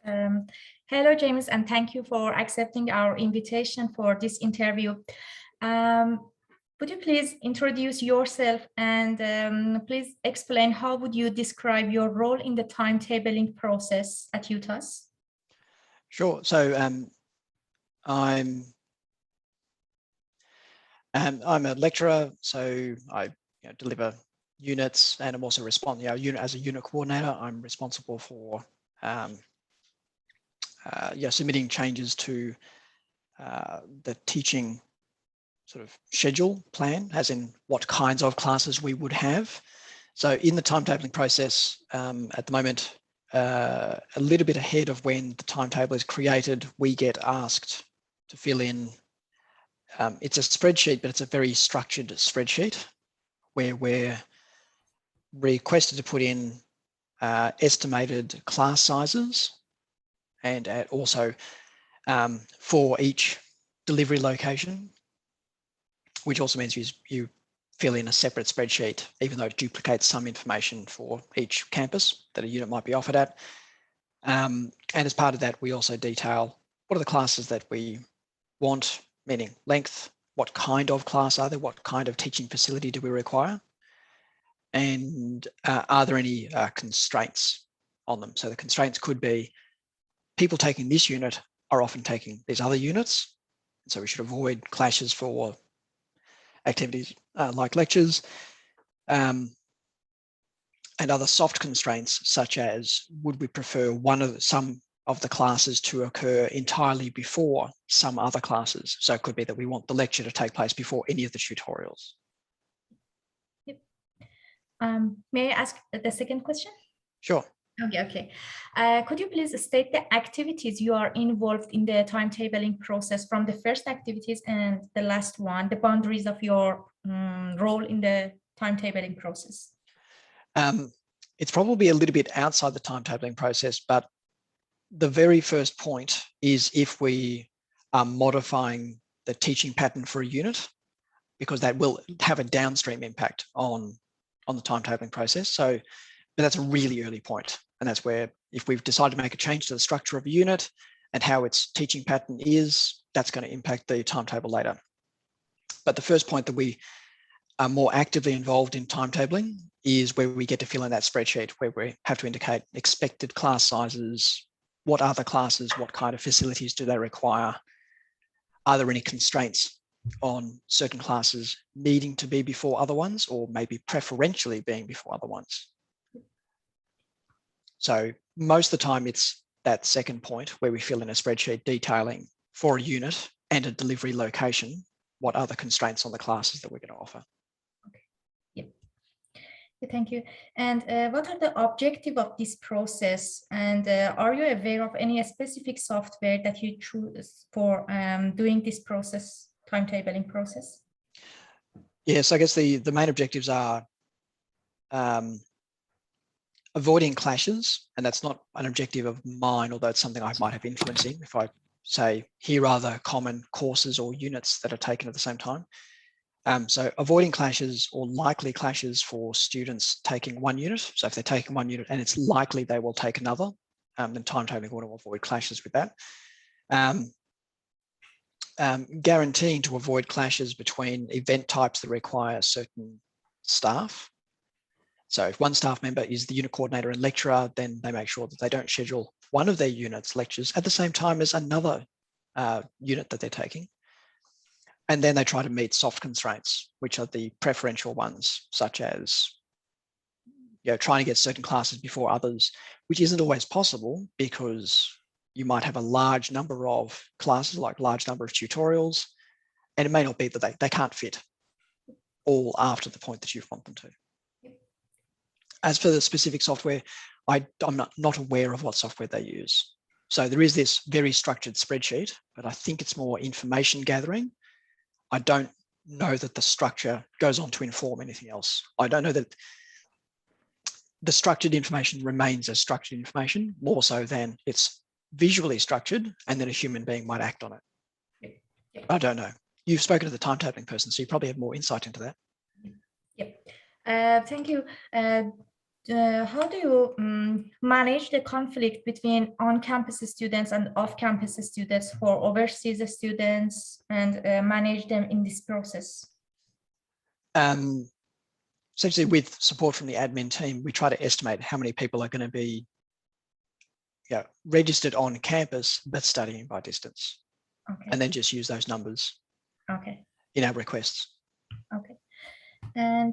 Um, Hello, James, and thank you for accepting our invitation for this interview. Would you please introduce yourself and please explain how would you describe your role in the timetabling process at UTAS? Sure. So I'm a lecturer, so I deliver units, and I'm also responsible. As a unit coordinator, I'm responsible for submitting changes to the teaching sort of schedule plan, as in what kinds of classes we would have. So in the timetabling process, at the moment, a little bit ahead of when the timetable is created, we get asked to fill in. It's a spreadsheet, but it's a very structured spreadsheet where we're requested to put in estimated class sizes and also for each delivery location, which also means you fill in a separate spreadsheet, even though it duplicates some information for each campus that a unit might be offered at. And as part of that, we also detail what are the classes that we want, meaning length, what kind of class are there, what kind of teaching facility do we require, and are there any constraints on them? So the constraints could be people taking this unit are often taking these other units, so we should avoid clashes for activities like lectures, and other soft constraints, such as would we prefer some of the classes to occur entirely before some other classes. So it could be that we want the lecture to take place before any of the tutorials. Yep. May I ask the second question? Sure. Okay. Could you please state the activities you are involved in the timetabling process, from the first activities and the last one, the boundaries of your role in the timetabling process? It's probably a little bit outside the timetabling process, but the very first point is if we are modifying the teaching pattern for a unit, because that will have a downstream impact on the timetabling process. So, but that's a really early point. And that's where, if we've decided to make a change to the structure of a unit and how its teaching pattern is, that's going to impact the timetable later. But the first point that we are more actively involved in timetabling is where we get to fill in that spreadsheet, where we have to indicate expected class sizes, what are the classes, what kind of facilities do they require, are there any constraints on certain classes needing to be before other ones, or maybe preferentially being before other ones. So most of the time it's that second point where we fill in a spreadsheet detailing for a unit and a delivery location what are the constraints on the classes that we're going to offer. Okay. Yep. Thank you. And what are the objectives of this process? And are you aware of any specific software that you choose for doing this process, timetabling process? Yes, I guess the main objectives are avoiding clashes, and that's not an objective of mine, although it's something I might have influence in. If I say, here are the common courses or units that are taken at the same time. So avoiding clashes or likely clashes for students taking one unit. So if they're taking one unit and it's likely they will take another, then timetabling will avoid clashes with that. Guaranteeing to avoid clashes between event types that require certain staff. So if one staff member is the unit coordinator and lecturer, then they make sure that they don't schedule one of their units lectures at the same time as another unit that they're taking. And then they try to meet soft constraints, which are the preferential ones, such as trying to get certain classes before others, which isn't always possible because you might have a large number of classes, like large number of tutorials, and it may not be that they can't fit all after the point that you want them to. As for the specific software, I'm not aware of what software they use. So there is this very structured spreadsheet, but I think it's more information gathering. I don't know that the structure goes on to inform anything else. I don't know that the structured information remains as structured information, more so than it's visually structured and then a human being might act on it. I don't know. You've spoken to the timetabling person, so you probably have more insight into that. Yep. Thank you. How do you manage the conflict between on-campus students and off-campus students for overseas students and manage them in this process? Essentially, with support from the admin team, we try to estimate how many people are going to be registered on campus but studying by distance, and then just use those numbers in our requests. Okay. And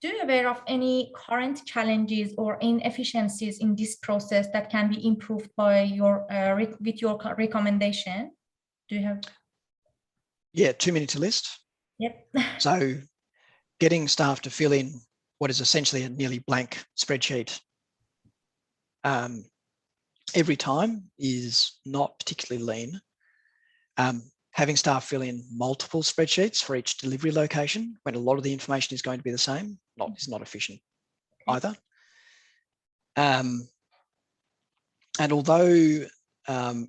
do you aware of any current challenges or inefficiencies in this process that can be improved by your with your recommendation? Do you have? Yeah, too many to list. Yep. So getting staff to fill in what is essentially a nearly blank spreadsheet every time is not particularly lean. Having staff fill in multiple spreadsheets for each delivery location when a lot of the information is going to be the same is not efficient either. And although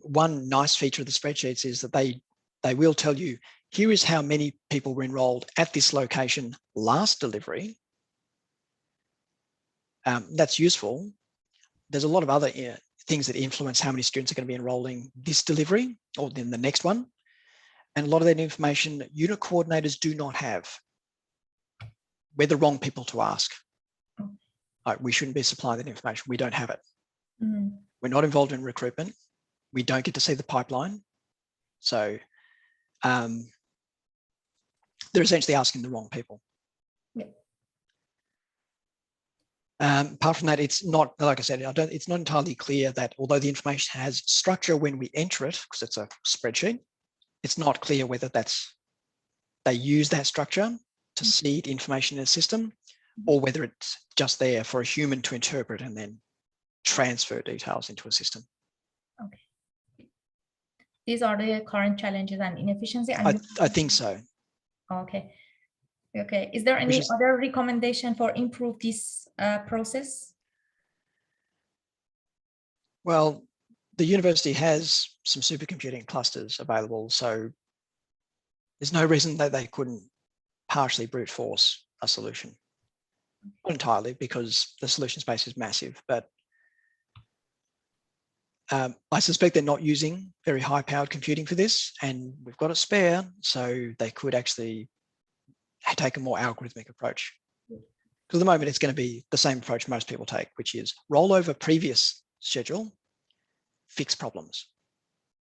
one nice feature of the spreadsheets is that they will tell you, here is how many people were enrolled at this location last delivery. That's useful. There's a lot of other things that influence how many students are going to be enrolling this delivery or then the next one. And a lot of that information unit coordinators do not have. We're the wrong people to ask. We shouldn't be supplying that information. We don't have it. We're not involved in recruitment. We don't get to see the pipeline. So they're essentially asking the wrong people. Apart from that, it's not, like I said, it's not entirely clear that although the information has structure when we enter it, because it's a spreadsheet, it's not clear whether they use that structure to seed information in a system or whether it's just there for a human to interpret and then transfer details into a system. Okay. These are the current challenges and inefficiency. I think so. Okay. Okay. Is there any other recommendation for improve this process? Well, the university has some supercomputing clusters available, so there's no reason that they couldn't partially brute force a solution. Not entirely, because the solution space is massive, but I suspect they're not using very high-powered computing for this, and we've got a spare, so they could actually take a more algorithmic approach. Because at the moment, it's going to be the same approach most people take, which is roll over previous schedule, fix problems.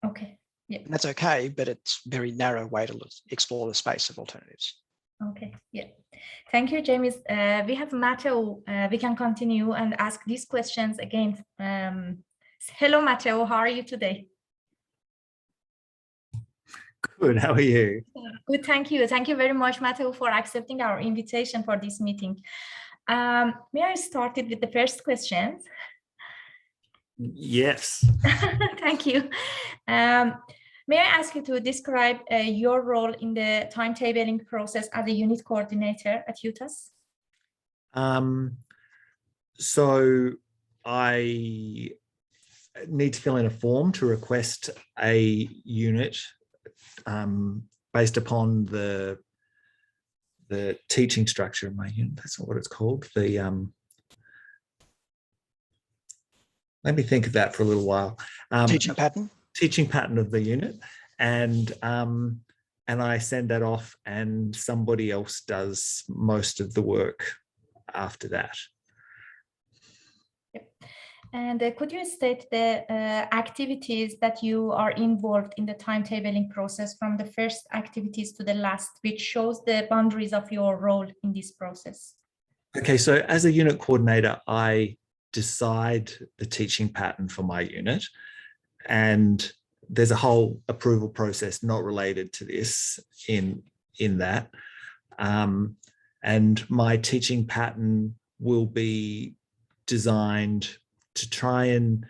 Okay. Yeah. And that's okay, but it's a very narrow way to explore the space of alternatives. Okay. Yeah. Thank you, James. We have Matteo. We can continue and ask these questions again. Hello, Matteo. How are you today? Good. How are you? Good. Thank you. Thank you very much, Matteo, for accepting our invitation for this meeting. May I start it with the first question? Yes. Thank you. May I ask you to describe your role in the timetabling process as a unit coordinator at UTAS? So I need to fill in a form to request a unit based upon the teaching structure of my unit. That's not what it's called. Let me think of that for a little while. Teaching pattern? Teaching pattern of the unit. And I send that off and somebody else does most of the work after that. Yep. And could you state the activities that you are involved in the timetabling process from the first activities to the last, which shows the boundaries of your role in this process? Okay, so as a unit coordinator, I decide the teaching pattern for my unit, and there's a whole approval process not related to this in that. And my teaching pattern will be designed to try and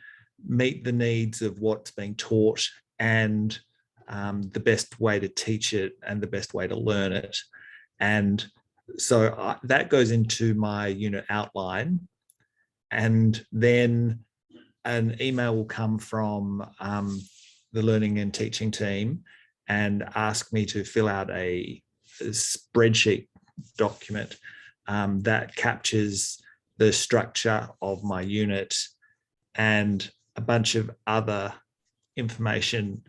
meet the needs of what's being taught and the best way to teach it and the best way to learn it. And so that goes into my unit outline. And then an email will come from the learning and teaching team and ask me to fill out a spreadsheet document that captures the structure of my unit, and a bunch of other information.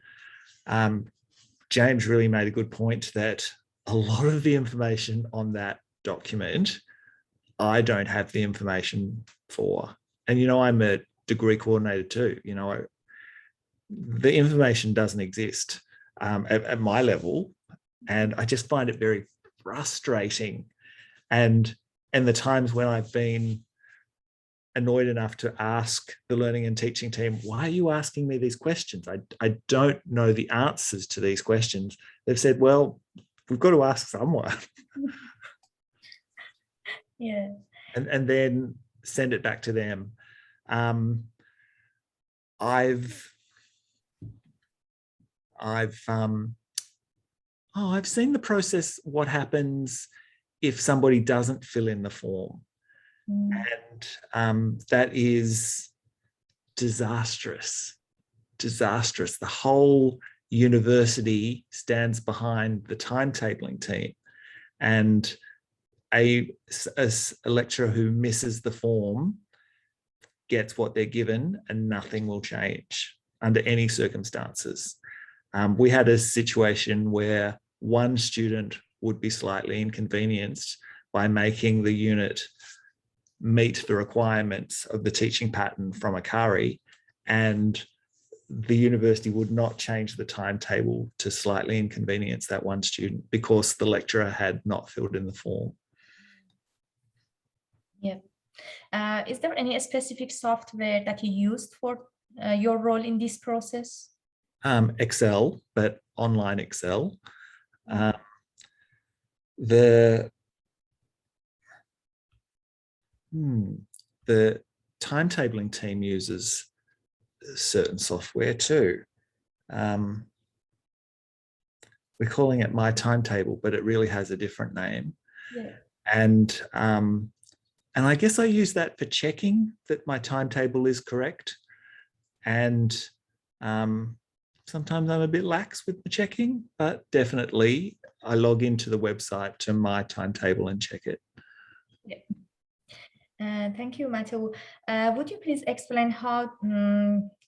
James really made a good point that a lot of the information on that document, I don't have the information for. And, I'm a degree coordinator too. The information doesn't exist at my level. And I just find it very frustrating. And the times when I've been annoyed enough to ask the learning and teaching team, why are you asking me these questions? I don't know the answers to these questions. They've said, well, we've got to ask someone. Yeah. And then send it back to them. I've seen the process, what happens if somebody doesn't fill in the form. And that is disastrous. The whole university stands behind the timetabling team, and a lecturer who misses the form gets what they're given, and nothing will change under any circumstances. We had a situation where one student would be slightly inconvenienced by making the unit meet the requirements of the teaching pattern from ACARI, and the university would not change the timetable to slightly inconvenience that one student because the lecturer had not filled in the form. Yeah. Is there any specific software that you used for your role in this process? Excel, but online Excel. The timetabling team uses certain software too. We're calling it My Timetable, but it really has a different name. Yeah. And I guess I use that for checking that my timetable is correct. And sometimes I'm a bit lax with the checking, but definitely I log into the website to My Timetable and check it. Yeah. Thank you, Matthew. Would you please explain how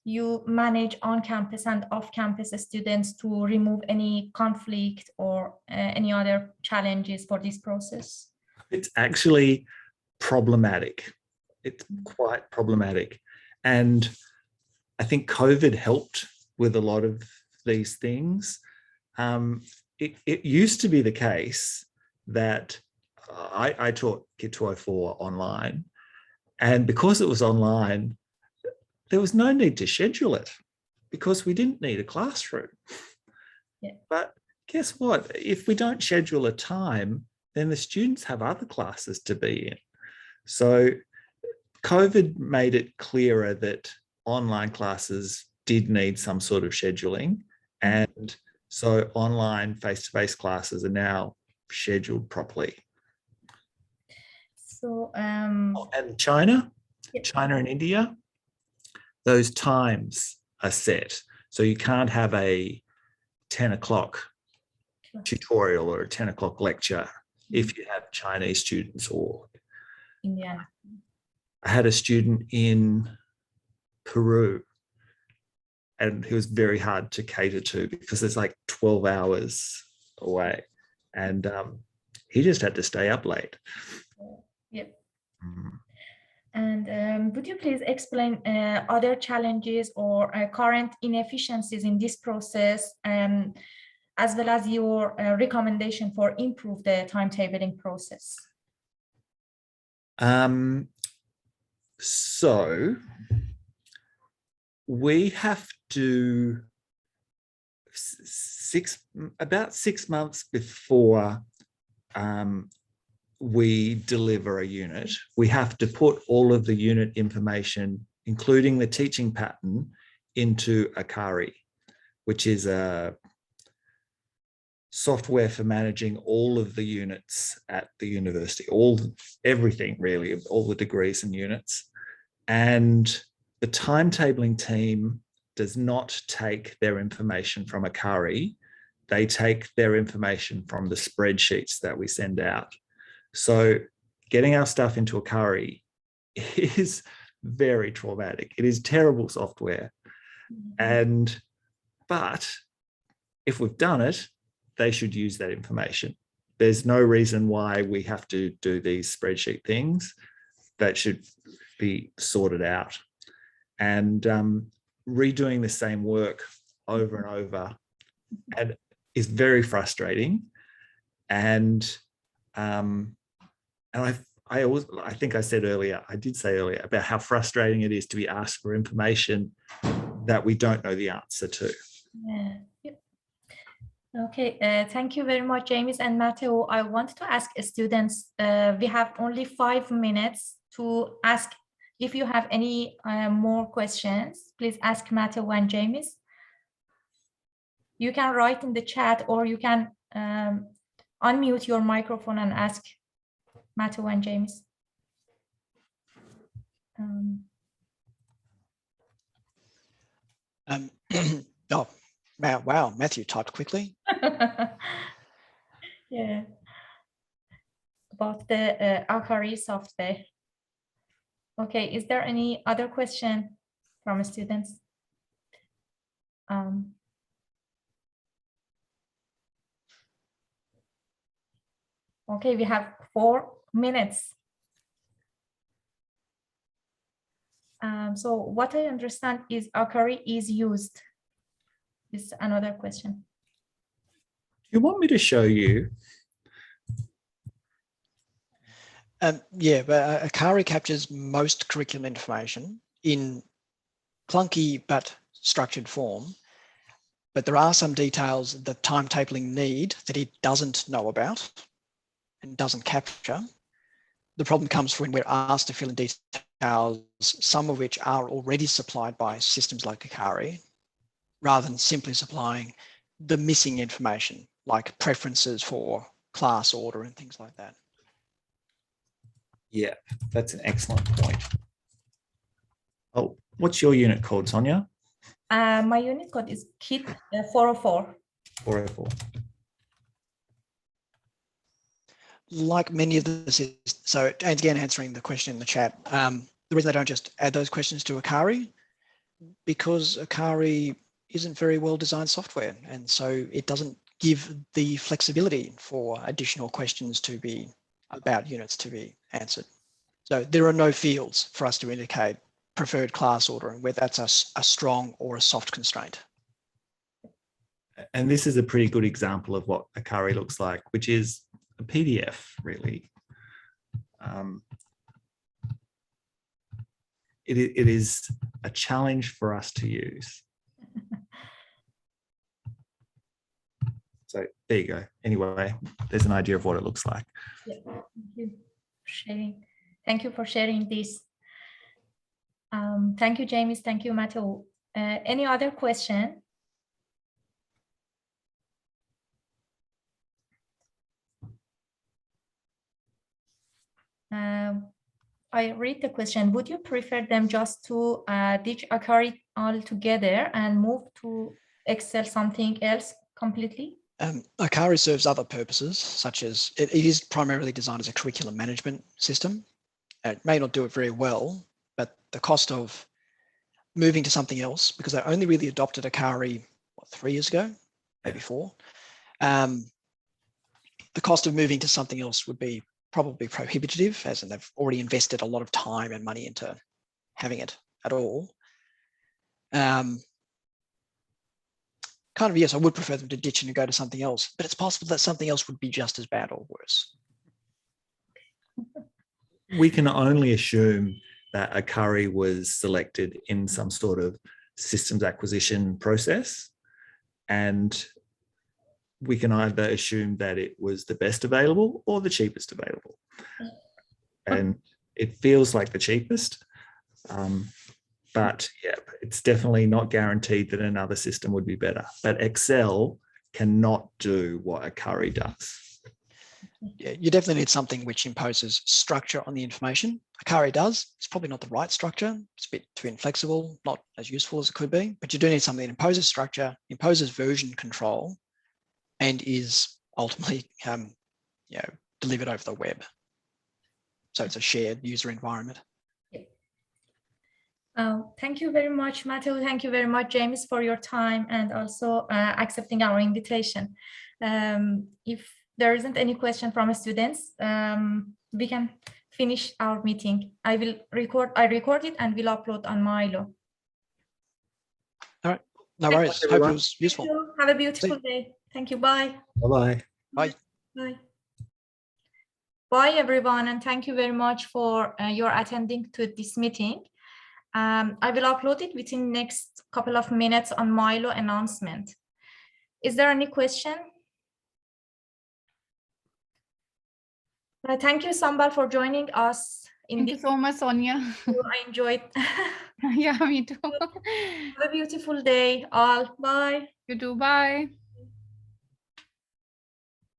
you manage on-campus and off-campus students to remove any conflict or any other challenges for this process? It's actually problematic. It's quite problematic. And I think COVID helped with a lot of these things. It used to be the case that I taught Kit 204 online, and because it was online, there was no need to schedule it because we didn't need a classroom. Yeah. But guess what? If we don't schedule a time, then the students have other classes to be in. So COVID made it clearer that online classes did need some sort of scheduling, and so online face-to-face classes are now scheduled properly. So, and China and India, those times are set. So you can't have a 10 o'clock tutorial or a 10 o'clock lecture if you have Chinese students or Indian. I had a student in Peru, and he was very hard to cater to because it's like 12 hours away, and he just had to stay up late. Yep. And would you please explain other challenges or current inefficiencies in this process, as well as your recommendation for improve the timetabling process? So we have to about 6 months before we deliver a unit, we have to put all of the unit information, including the teaching pattern, into ACARI, which is a software for managing all of the units at the university, everything really, all the degrees and units. And the timetabling team does not take their information from ACARI. They take their information from the spreadsheets that we send out. So getting our stuff into ACARI is very traumatic. It is terrible software. But if we've done it, they should use that information. There's no reason why we have to do these spreadsheet things. That should be sorted out. And redoing the same work over and over and is very frustrating. And I think I said earlier, I did say earlier about how frustrating it is to be asked for information that we don't know the answer to. Yeah. Yep. Okay, thank you very much, James and Matteo. I want to ask students, we have only 5 minutes to ask. If you have any more questions, please ask Matteo and James. You can write in the chat, or you can unmute your microphone and ask Matteo and James. Oh, wow, Matthew typed quickly. Yeah, about the Akari software. Okay, is there any other question from students? Okay, we have 4 minutes. So what I understand is Akari is used. Is another question. You want me to show you? Yeah, but Akari captures most curriculum information in clunky but structured form. But there are some details that timetabling need that it doesn't know about and doesn't capture. The problem comes when we're asked to fill in details, some of which are already supplied by systems like Akari, rather than simply supplying the missing information, like preferences for class order and things like that. Yeah, that's an excellent point. Oh, what's your unit code, Sonia? My unit code is KIT 404. 404. Like many of the, so and again, answering the question in the chat, the reason they don't just add those questions to Akari, because Akari isn't very well designed software. And so it doesn't give the flexibility for additional questions to be about units to be answered. So there are no fields for us to indicate preferred class order and whether that's a strong or a soft constraint. And this is a pretty good example of what Akari looks like, which is a PDF, really. It is a challenge for us to use. So there you go. Anyway, there's an idea of what it looks like. Yeah, thank you for sharing. Thank you for sharing this. Thank you, James. Thank you, Matteo. Any other question? I read the question. Would you prefer them just to ditch Akari altogether and move to Excel something else completely? Akari serves other purposes, such as it is primarily designed as a curriculum management system. It may not do it very well, but the cost of moving to something else, because they only really adopted Akari, what, 3 years ago, maybe 4. The cost of moving to something else would be probably prohibitive, as in they've already invested a lot of time and money into having it at all. Kind of, yes, I would prefer them to ditch and go to something else, but it's possible that something else would be just as bad or worse. We can only assume that Akari was selected in some sort of systems acquisition process, and we can either assume that it was the best available or the cheapest available. And it feels like the cheapest, but yeah, it's definitely not guaranteed that another system would be better. But Excel cannot do what Akari does. Yeah, you definitely need something which imposes structure on the information. Akari does. It's probably not the right structure. It's a bit too inflexible, not as useful as it could be, but you do need something that imposes structure, imposes version control, and is ultimately delivered over the web. So it's a shared user environment. Thank you very much, Matthew. Thank you very much, James, for your time and also accepting our invitation. If there isn't any question from students, we can finish our meeting. I record it and will upload on Milo. All right, no worries. Hope it was useful. Thank you. Have a beautiful day. Thank you. Bye. Bye-bye. Bye. Bye. Bye, everyone, and thank you very much for your attending to this meeting. I will upload it within next couple of minutes on Milo announcement. Is there any question? Thank you, Sambal, for joining us. Thank you so much, Sonia. I enjoyed. Yeah, me too. Have a beautiful day, all. Bye. You too. Bye.